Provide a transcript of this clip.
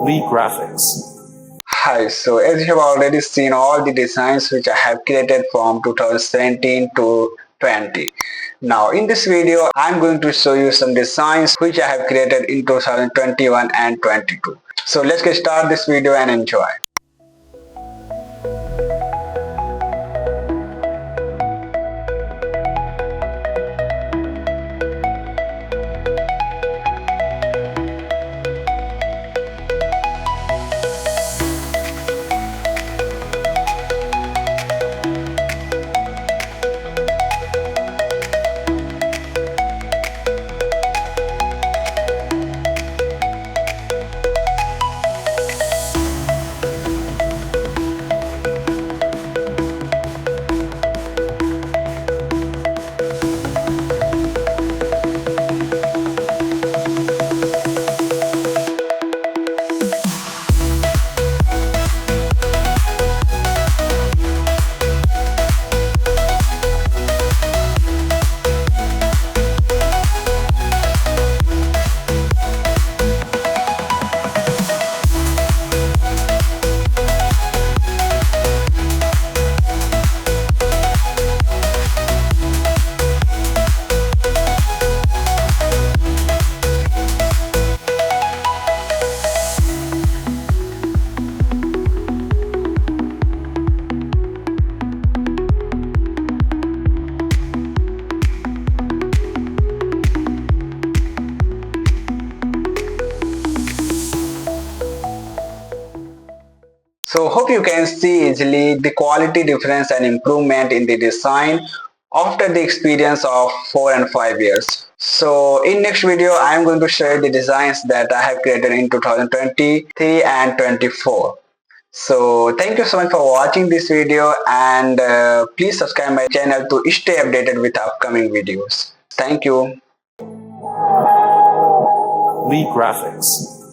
Graphics. Hi, so as you have already seen all the designs which I have created from 2017 to 20. Now in this video I am going to show you some designs which I have created in 2021 and 22. So let's get started this video and enjoy. So hope you can see easily the quality difference and improvement in the design after the experience of 4 and 5 years. So in next video I am going to share the designs that I have created in 2023 and 24. So thank you so much for watching this video and please subscribe my channel to stay updated with upcoming videos. Thank you. Graphics.